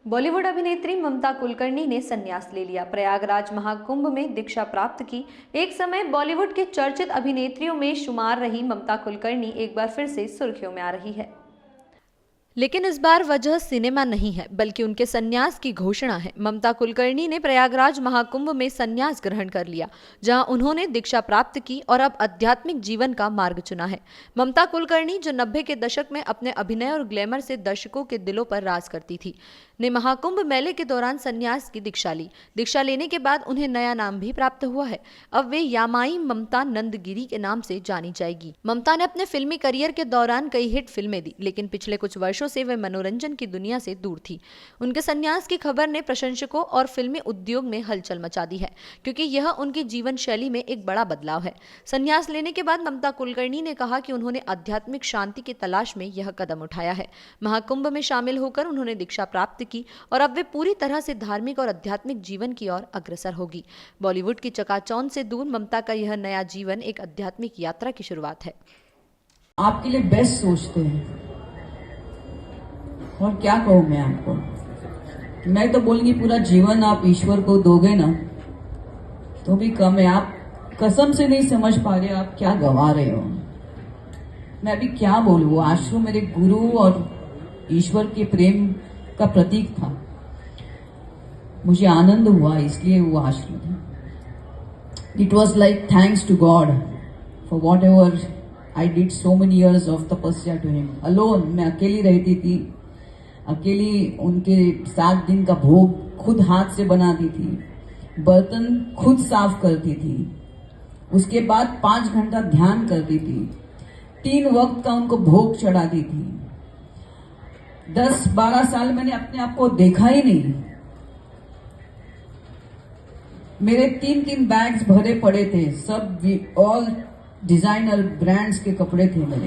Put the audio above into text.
बॉलीवुड अभिनेत्री ममता कुलकर्णी ने संन्यास ले लिया। प्रयागराज महाकुंभ में दीक्षा प्राप्त की। एक समय बॉलीवुड के चर्चित अभिनेत्रियों में शुमार रही ममता कुलकर्णी एक बार फिर से सुर्खियों में आ रही है। लेकिन इस बार वजह सिनेमा नहीं है, बल्कि उनके संन्यास की घोषणा है। ममता कुलकर्णी ने प्रयागराज महाकुंभ में संन्यास ग्रहण कर लिया, जहां उन्होंने दीक्षा प्राप्त की और अब आध्यात्मिक जीवन का मार्ग चुना है। ममता कुलकर्णी, जो 90 के दशक में अपने अभिनय और ग्लैमर से दर्शकों के दिलों पर राज करती थी, ने महाकुंभ मेले के दौरान संन्यास की दीक्षा ली। दीक्षा लेने के बाद उन्हें नया नाम भी प्राप्त हुआ है। अब वे यामाई ममता नंदगिरी के नाम से जानी जाएगी। ममता ने अपने फिल्मी करियर के दौरान कई हिट फिल्में दी, लेकिन पिछले कुछ वर्षों से वे मनोरंजन की दुनिया से दूर थी। उनके संन्यास की खबर ने प्रशंसकों और फिल्मी उद्योग में हलचल मचा दी है, क्योंकि यह उनकी जीवन शैली में एक बड़ा बदलाव है। संन्यास लेने के बाद ममता कुलकर्णी ने कहा कि उन्होंने आध्यात्मिक शांति की तलाश में यह कदम उठाया है। महाकुंभ में शामिल होकर उन्होंने दीक्षा प्राप्त की और अब वे पूरी तरह से धार्मिक और आध्यात्मिक जीवन की ओर अग्रसर होगी। बॉलीवुड की चकाचौंध से दूर ममता का यह नया जीवन एक आध्यात्मिक यात्रा की शुरुआत है। आपके लिए बेस्ट सोचते हैं, और क्या कहूं मैं आपको। मैं तो बोलूंगी पूरा जीवन आप ईश्वर को दोगे ना तो भी कम है। आप कसम से नहीं समझ पा रहे आप क्या गवा रहे हो। मैं अभी क्या बोलूं। आश्रम मेरे गुरु और ईश्वर के प्रेम का प्रतीक था। मुझे आनंद हुआ इसलिए वो आश्रम था। It was like thanks to God for whatever I did so many years of tapasya to him. Alone, मैं अकेली रहती थी, अकेली उनके 7 दिन का भोग खुद हाथ से बनाती थी, बर्तन खुद साफ करती थी, उसके बाद 5 घंटा ध्यान करती थी, 3 वक्त का उनको भोग चढ़ाती थी। 10-12 साल मैंने अपने आप को देखा ही नहीं। मेरे 3 बैग्स भरे पड़े थे, सब ऑल डिजाइनर ब्रांड्स के कपड़े थे मेरे।